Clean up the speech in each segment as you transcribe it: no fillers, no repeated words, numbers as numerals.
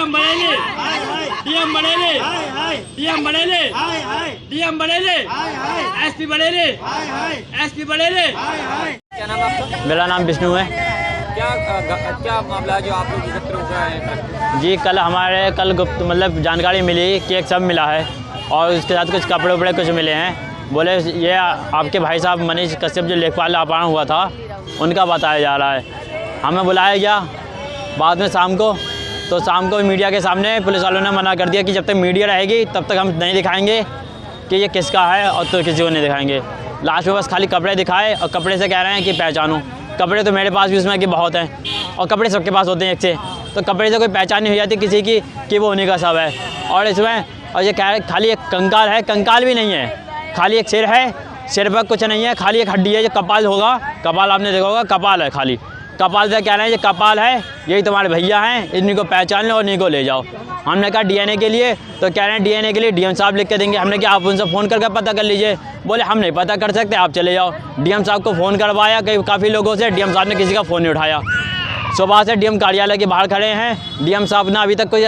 DM बड़ेले, DM बड़ेले, DM बड़ेले, डीएम बड़ेले, एसपी बड़ेले, एसपी बड़ेले। क्या नाम है आपका? मेरा नाम विष्णु है। क्या मामला है जो आप लोग एकत्र हो गए हैं? जी कल गुप्त मतलब जानकारी मिली कि एक सब मिला है और उसके साथ कुछ कपड़े उपड़े कुछ मिले हैं। बोले ये आपके भाई साहब मनीष कश्यप जो लेखपाल अपहरण हुआ था उनका बताया जा रहा है। हमें बुलाया गया बाद में शाम को, तो शाम को मीडिया के सामने पुलिस वालों ने मना कर दिया कि जब तक मीडिया रहेगी तब तक हम नहीं दिखाएंगे कि ये किसका है और तो किसी को नहीं दिखाएंगे। लास्ट में बस खाली कपड़े दिखाए और कपड़े से कह रहे हैं कि पहचानो। कपड़े तो मेरे पास भी उसमें कि बहुत हैं और कपड़े सबके पास होते हैं एक से, तो कपड़े से कोई पहचान नहीं हो जाती किसी की कि वो उन्हीं का सब है। और इसमें और ये कह खाली एक कंकाल है, कंकाल भी नहीं है, खाली एक सिर है, सिर पर कुछ नहीं है, खाली एक हड्डी है। जो कपाल होगा, कपाल आपने देखा होगा, कपाल है, खाली कपाल से कह रहे हैं ये कपाल है, यही तुम्हारे भैया हैं, इन्हीं को पहचान लो और इन्हीं को ले जाओ। हमने कहा डीएनए के लिए, तो कह रहे हैं डीएनए के लिए डीएम साहब लिख के देंगे। हमने कहा आप उनसे फ़ोन करके पता कर लीजिए। बोले हम नहीं पता कर सकते, आप चले जाओ। डीएम साहब को फ़ोन करवाया काफ़ी लोगों से, डीएम साहब ने किसी का फ़ोन नहीं उठाया। सुबह से डीएम कार्यालय के बाहर खड़े हैं। डीएम साहब ने अभी तक कुछ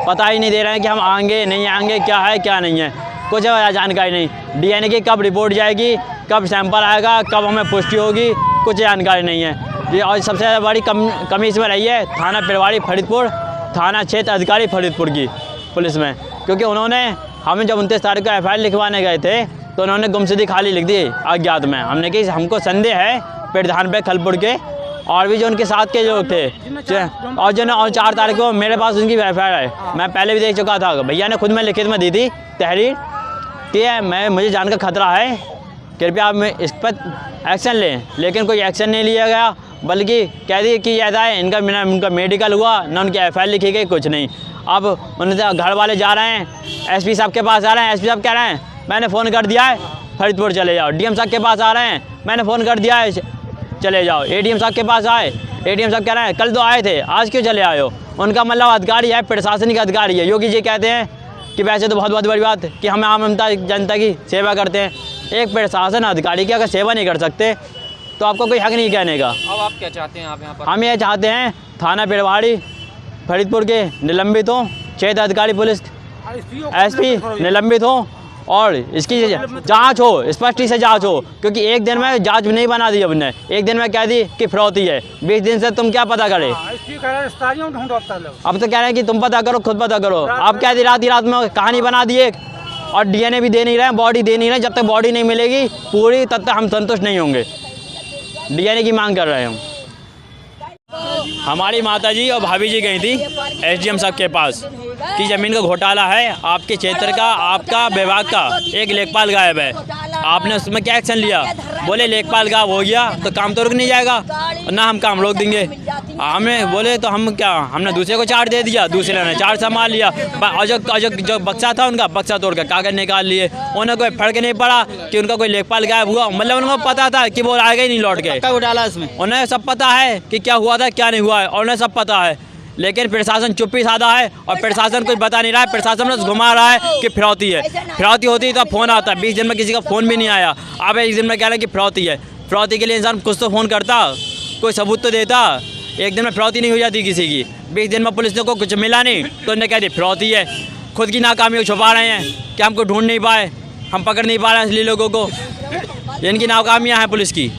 पता ही नहीं दे रहे हैं कि हम आएंगे नहीं आएंगे, क्या है क्या नहीं है, कुछ जानकारी नहीं। डीएनए की कब रिपोर्ट जाएगी, कब सैंपल आएगा, कब हमें पुष्टि होगी, कुछ जानकारी नहीं है। ये और सबसे बड़ी कमी इसमें रही है थाना पिरवाड़ी फरीदपुर, थाना क्षेत्र अधिकारी फरीदपुर की पुलिस में, क्योंकि उन्होंने हमें जब 29 तारीख को एफआईआर लिखवाने गए थे तो उन्होंने गुमशुदगी खाली लिख दी अज्ञात में। हमने कि हमको संदेह है पिरधान पे खलपुर के और भी जो उनके साथ के लोग थे और जो और 4 तारीख को मेरे पास उनकी एफआईआर है। मैं पहले भी देख चुका था, भैया ने खुद में लिखित में दी थी तहरीर कि मुझे जान का खतरा है, कृपया आप इस पर एक्शन लें, लेकिन कोई एक्शन नहीं लिया गया, बल्कि कह दिए कि ऐसा है इनका मेडिकल हुआ ना, उनकी एफआईआर लिखी गई, कुछ नहीं। अब उनसे घर वाले जा रहे हैं, एसपी साहब के पास आ रहे हैं, एसपी साहब कह रहे हैं मैंने फ़ोन कर दिया है फरीदपुर चले जाओ। डीएम साहब के पास आ रहे हैं, मैंने फ़ोन कर दिया है चले जाओ। एडीएम साहब के पास आए, एडीएम साहब कह रहे हैं कल तो आए थे, आज क्यों चले आए हो। उनका मतलब अधिकारी है, प्रशासनिक अधिकारी है। योगी जी कहते हैं कि वैसे तो बहुत बड़ी बात कि हम आम जनता की सेवा करते हैं, एक प्रशासन अधिकारी की अगर सेवा नहीं कर सकते तो आपको कोई हक नहीं कहने का। अब आप क्या चाहते हैं आप यहाँ पर? हम ये चाहते हैं थाना पिरवाड़ी फरीदपुर के निलंबित हों, क्षेत्र अधिकारी पुलिस एसपी निलंबित हों और इसकी जांच हो, स्पष्ट से जांच हो, क्योंकि एक दिन में जांच नहीं बना दी हमने, एक दिन में कह दी कि फिरौती है, 20 दिन से तुम क्या पता करे। अब तो कह रहे हैं कि तुम पता करो, खुद पता करो। आप क्या दी रात में कहानी बना दिए और डीएनए भी दे नहीं रहे हैं, बॉडी दे नहीं रहे। जब तक बॉडी नहीं मिलेगी पूरी तब तक हम संतुष्ट नहीं होंगे। डीएनए की मांग कर रहे हैं हम। हमारी माताजी और भाभी जी गई थी एसडीएम साहब के पास कि ज़मीन का घोटाला है आपके क्षेत्र का, आपका विभाग का एक लेखपाल गायब है, आपने उसमें क्या एक्शन लिया। बोले लेखपाल गायब हो गया तो काम तो रुक नहीं जाएगा, ना हम काम रोक देंगे। हमें बोले तो हम क्या, हमने दूसरे को चार्ज दे दिया, दूसरे ने चार्ज संभाल लिया और जो बक्सा था उनका बक्सा तोड़ कर कागज निकाल लिए। उन्हें कोई फर्क नहीं पड़ा कि उनका कोई लेखपाल गायब हुआ, मतलब उनको पता था कि वो आएगा ही नहीं लौट के। घोटाला इसमें उन्हें सब पता है कि क्या हुआ था क्या नहीं हुआ है, और उन्हें सब पता है, लेकिन प्रशासन चुप्पी साधा है और प्रशासन कुछ बता नहीं रहा है। प्रशासन बस घुमा रहा है कि फिरौती है, फिरौती होती तो फ़ोन आता। 20 दिन में किसी का फ़ोन भी नहीं आया, अब 1 दिन में कह रहे हैं कि फिरौती है। फिरौती के लिए इंसान कुछ तो फ़ोन करता, कोई सबूत तो देता। 1 दिन में फिरौती नहीं हो जाती किसी की, 20 दिन में पुलिस को कुछ मिला नहीं तो उन्हें कह दी फिरौती है। खुद की नाकामी को छुपा रहे हैं कि हमको ढूंढ नहीं पाए, हम पकड़ नहीं पा रहे हैं इसलिए लोगों को। इनकी नाकामियाँ हैं पुलिस की।